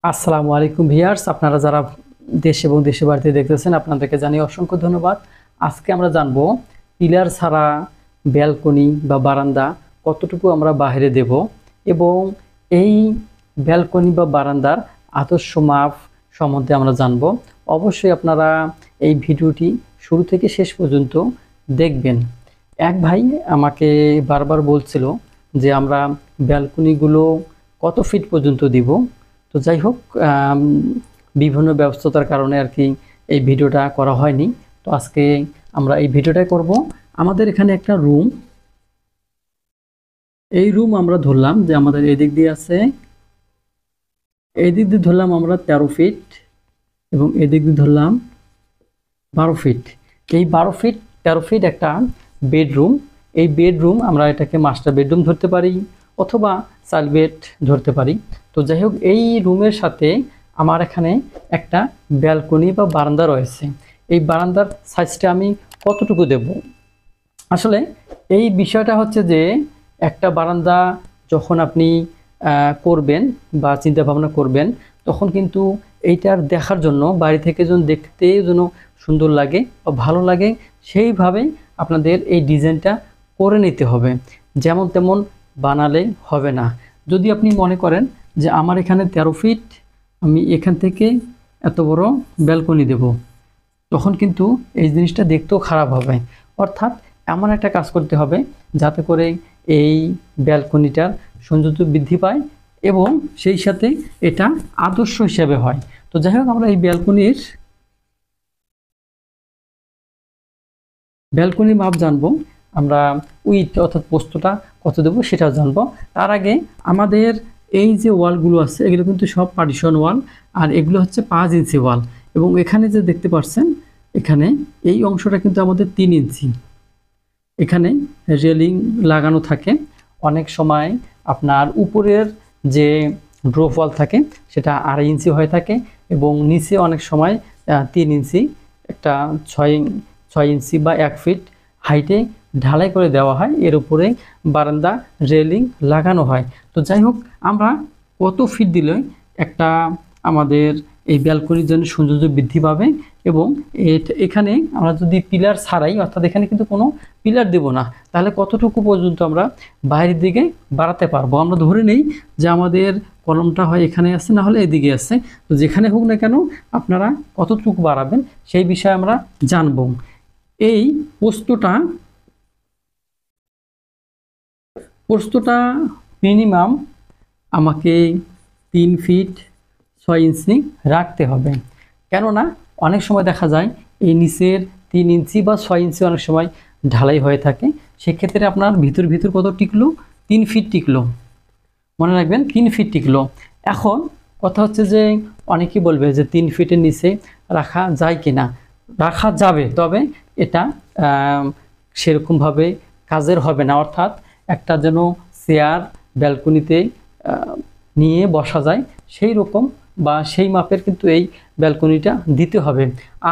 আসসালামু আলাইকুম ভিউয়ার্স, আপনারা যারা দেশ এবং দেশের বাড়িতে দেখতেছেন আপনাদেরকে জানিয়ে অসংখ্য ধন্যবাদ। আজকে আমরা জানবো পিলার ছাড়া ব্যালকনি বা বারান্দা কতটুকু আমরা বাইরে দেব এবং এই ব্যালকনি বা বারান্দার আদর্শ মাপ সম্বন্ধে আমরা জানবো। অবশ্যই আপনারা এই ভিডিওটি শুরু থেকে শেষ পর্যন্ত দেখবেন। এক ভাই আমাকে বারবার বলছিল যে আমরা ব্যালকনিগুলো কত ফিট পর্যন্ত দিব। তো যাই হোক, বিভিন্ন ব্যস্ততার কারণে আর কি এই ভিডিওটা করা হয়নি। তো আজকে আমরা এই ভিডিওটাই করব। আমাদের এখানে একটা রুম, এই রুম আমরা ধরলাম যে আমাদের এদিক দিয়ে আছে, এই দিক দিয়ে ধরলাম আমরা 13 ফিট এবং এদিক দিয়ে ধরলাম 12 ফিট। এই 12 ফিট 13 ফিট একটা বেডরুম। এই বেডরুম আমরা এটাকে মাস্টার বেডরুম ধরতে পারি অথবা চাইল্ড বেড ধরতে পারি। তো যাই হোক, এই রুমের সাথে আমার এখানে একটা ব্যালকনি বা বারান্দা রয়েছে। এই বারান্দার সাইজটা আমি কতটুকু দেব? আসলে এই বিষয়টা হচ্ছে যে একটা বারান্দা যখন আপনি করবেন বা চিন্তা ভাবনা করবেন, তখন কিন্তু এইটার দেখার জন্য বাইরে থেকে যেন দেখতে যেন সুন্দর লাগে বা ভালো লাগে, সেইভাবেই আপনাদের এই ডিজাইনটা করে নিতে হবে। যেমন তেমন বানালে হবে না। যদি আপনি মনে করেন যে আমার এখানে 13 ফিট, আমি এখান থেকে এত বড় ব্যালকনি দেব, তখন কিন্তু এই জিনিসটা দেখতেও খারাপ হবে। অর্থাৎ এমন একটা কাজ করতে হবে যাতে করে এই ব্যালকনিটার সৌন্দর্য বৃদ্ধি পায় এবং সেই সাথে এটা আদর্শ হিসাবে হয়। তো যাই হোক, আমরা এই ব্যালকনির মাপ জানবো। আমরা উইথ অর্থাৎ প্রস্থটা কত দেবো সেটাও জানবো। তার আগে আমাদের এই যে ওয়ালগুলো আছে এগুলো কিন্তু সব পার্টিশন ওয়াল, আর এগুলো হচ্ছে 5 ইঞ্চি ওয়াল। এবং এখানে যে দেখতে পাচ্ছেন, এখানে এই অংশটা কিন্তু আমাদের 3 ইঞ্চি। এখানে রেলিং লাগানো থাকে। অনেক সময় আপনার উপরের যে ড্রপ ওয়াল থাকে সেটা 2.5 ইঞ্চি হয়ে থাকে এবং নিচে অনেক সময় 3 ইঞ্চি, একটা 6 ইঞ্চি বা 1 ফিট হাইটে ঢালাই করে দেওয়া হয়। এর উপরে বারান্দা রেলিং লাগানো হয়। তো যাই হোক, আমরা কত ফিট দিলে একটা আমাদের এই ব্যালকনির জন্য সৌন্দর্য বৃদ্ধি পাবে এবং এখানে আমরা যদি পিলার ছাড়াই, অর্থাৎ এখানে কিন্তু কোনো পিলার দেব না, তাহলে কতটুকু পর্যন্ত আমরা বাইরের দিকে বাড়াতে পারবো? আমরা ধরে নেই যে আমাদের কলমটা হয় এখানে আছে, না হলে এদিকে আছে। তো যেখানে হোক না কেন আপনারা কতটুকু বাড়াবেন সেই বিষয়ে আমরা জানব। এই প্রস্থটা মিনিমাম আমাকে 3 ফিট 6 ইঞ্চি রাখতে হবে। কেননা অনেক সময় দেখা যায় এই নিচের 3 ইঞ্চি বা 6 ইঞ্চি অনেক সময় ঢালাই হয়ে থাকে। সেক্ষেত্রে আপনার ভিতর কত টিকলো? 3 ফিট টিকলো। মনে রাখবেন 3 ফিট টিকলো। এখন কথা হচ্ছে যে অনেকেই বলবে যে 3 ফিটের নিচে রাখা যায় কি না। রাখা যাবে, তবে এটা সেরকমভাবে কাজের হবে না। অর্থাৎ একটা যেন চেয়ার ব্যালকনিতে নিয়ে বসা যায় সেই রকম বা সেই মাপের কিন্তু এই ব্যালকনিটা দিতে হবে।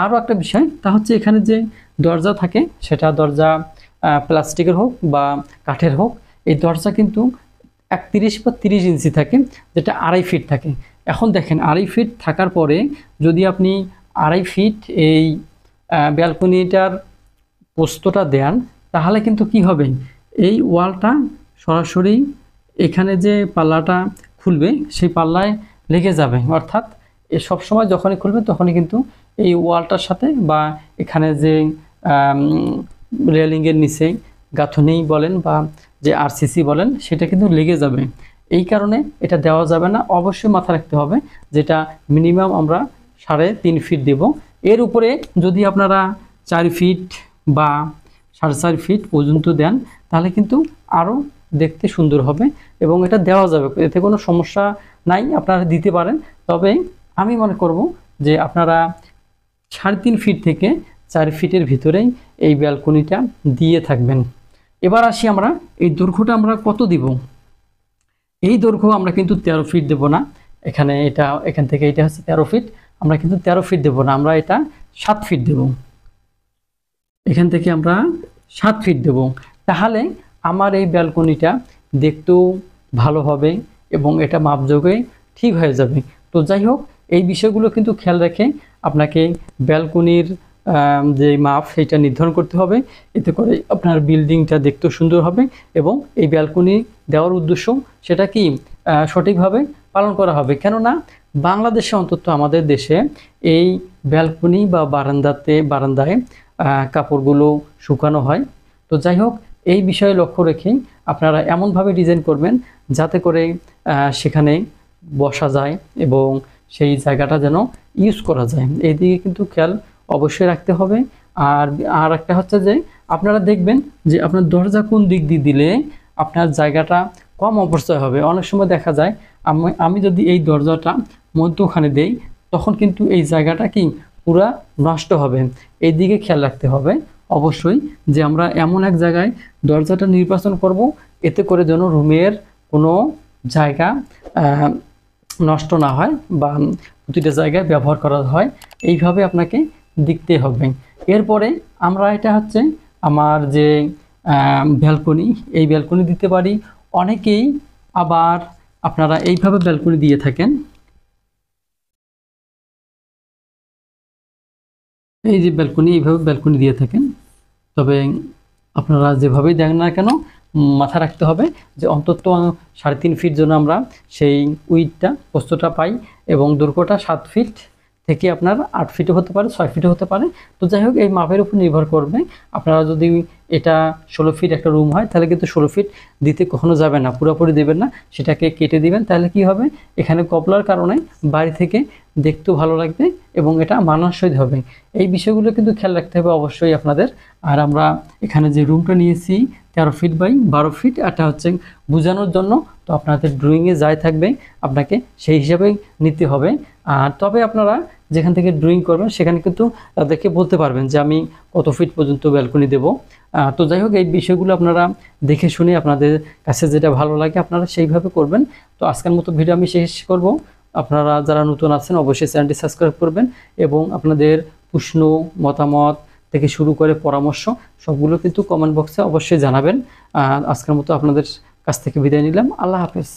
আরও একটা বিষয়, তা হচ্ছে এখানে যে দরজা থাকে সেটা দরজা প্লাস্টিকের হোক বা কাঠের হোক, এই দরজা কিন্তু 31 বা 30 ইঞ্চি থাকে, যেটা 2.5 ফিট থাকে। এখন দেখেন 2.5 ফিট থাকার পরে যদি আপনি 2.5 ফিট এই ব্যালকনিটার প্রস্থটা দেন, তাহলে কিন্তু কি হবে, এই ওয়ালটা সরাসরি এখানে যে পাল্লাটা খুলবে সেই পাল্লায় লেগে যাবে। অর্থাৎ এ সবসময় যখনই খুলবে তখনই কিন্তু এই ওয়ালটার সাথে বা এখানে যে রেলিংয়ের নিচে গাঁথনি বলেন বা যে আরসিসি বলেন, সেটা কিন্তু লেগে যাবে। এই কারণে এটা দেওয়া যাবে না। অবশ্যই মাথা রাখতে হবে যেটা মিনিমাম আমরা 3.5 ফিট দেব। এর উপরে যদি আপনারা 4 ফিট বা 4.5 ফিট পর্যন্ত দেন, তাহলে কিন্তু আরও দেখতে সুন্দর হবে এবং এটা দেওয়া যাবে, এতে কোনো সমস্যা নাই, আপনারা দিতে পারেন। তবে আমি মনে করব যে আপনারা 3.5 ফিট থেকে 4 ফিটের ভিতরেই এই ব্যালকনিটা দিয়ে থাকবেন। এবার আসি আমরা এই দৈর্ঘ্যটা আমরা কত দিব। এই দৈর্ঘ্য আমরা কিন্তু 13 ফিট দেব না। এখান থেকে এটা হচ্ছে 13 ফিট, আমরা কিন্তু 13 ফিট দেব না, আমরা এটা 7 ফিট দেব। এখান থেকে আমরা 7 ফিট দেব। তাহলে আমার এই ব্যালকনিটা দেখতেও ভালো হবে এবং এটা মাপযোগে ঠিক হয়ে যাবে। তো যাই হোক, এই বিষয়গুলো কিন্তু খেয়াল রেখে আপনাকে ব্যালকনির যে মাপ সেটা নির্ধারণ করতে হবে। এতে করে আপনার বিল্ডিংটা দেখতেও সুন্দর হবে এবং এই ব্যালকনি দেওয়ার উদ্দেশ্য সেটা কি সঠিকভাবে পালন করা হবে। কেননা বাংলাদেশে, অন্তত আমাদের দেশে, এই ব্যালকনি বা বারান্দায় কাপড়গুলো শুকানো হয়। তো যাই হোক, এই বিষয়ে লক্ষ্য রেখেই আপনারা এমনভাবে ডিজাইন করবেন যাতে করে সেখানে বসা যায় এবং সেই জায়গাটা যেন ইউজ করা যায়, এই দিকে কিন্তু খেয়াল অবশ্যই রাখতে হবে। আর একটা হচ্ছে যে আপনারা দেখবেন যে আপনার দরজা কোন দিক দিয়ে দিলে আপনার জায়গাটা কম অপচয় হবে। অনেক সময় দেখা যায় আমি যদি এই দরজাটা মধ্যখানে দেই, তখন কিন্তু এই জায়গাটা কি পুরা নষ্ট হবে। এই দিকে খেয়াল রাখতে হবে অবশ্যই যে আমরা এমন এক জায়গায় দরজাটা নির্বাচন করব, এতে করে যেন রুমের কোনো জায়গা নষ্ট না হয় বা প্রতিটা জায়গায় ব্যবহার করা হয়। এইভাবে আপনাকে দেখতে হবে। এরপরে আমরা এটা হচ্ছে আমার যে ব্যালকনি, এই ব্যালকনি দিতে পারি। অনেকেই আবার আপনারা এইভাবে ব্যালকনি দিয়ে থাকেন, এই যে ব্যালকনি, এইভাবে ব্যালকনি দিয়ে থাকেন। তবে আপনারা যেভাবেই দেন না কেন, মাথায় রাখতে হবে যে অন্তত 3.5 ফিট যেন আমরা সেই উইডটা, প্রস্থটা পাই এবং দৈর্ঘ্যটা 7 ফিট থেকে আপনার 8 ফিটও হতে পারে, 6 ফিটও হতে পারে। তো যাই হোক, এই মাপের উপর নির্ভর করবে। আপনারা যদি এটা 16 ফিট একটা রুম হয়, তাহলে কিন্তু 16 ফিট দিতে কখনো যাবে না, পুরোপুরি দেবেন না, সেটাকে কেটে দিবেন। তাহলে কি হবে, এখানে কপলার কারণে বাড়ি থেকে দেখতেও ভালো লাগবে এবং এটা মানানসই হবে। এই বিষয়গুলো কিন্তু খেয়াল রাখতে হবে অবশ্যই আপনাদের। আর আমরা এখানে যে রুমটা নিয়েছি 13 ফিট বাই 12 ফিট, এটা হচ্ছে বোঝানোর জন্য। তো আপনাদের ড্রয়িংয়ে যাই থাকবে আপনাকে সেই হিসাবেই নিতে হবে। আর তবে আপনারা যেখান থেকে ড্রয়িং করবেন সেখানে কিন্তু তাদেরকে বলতে পারবেন যে আমি কত ফিট পর্যন্ত ব্যালকনি দেব। তো যাই হোক, এই বিষয়গুলো আপনারা দেখে শুনে আপনাদের কাছে যেটা ভালো লাগে আপনারা সেইভাবে করবেন। তো আজকের মতো ভিডিও আমি শেষ করব। আপনারা যারা নতুন আছেন অবশ্যই চ্যানেলটি সাবস্ক্রাইব করবেন এবং আপনাদের প্রশ্ন, মতামত থেকে শুরু করে পরামর্শ সবগুলো কিন্তু কমেন্ট বক্সে অবশ্যই জানাবেন। আজকের মতো আপনাদের কাছ থেকে বিদায় নিলাম। আল্লাহ হাফেজ।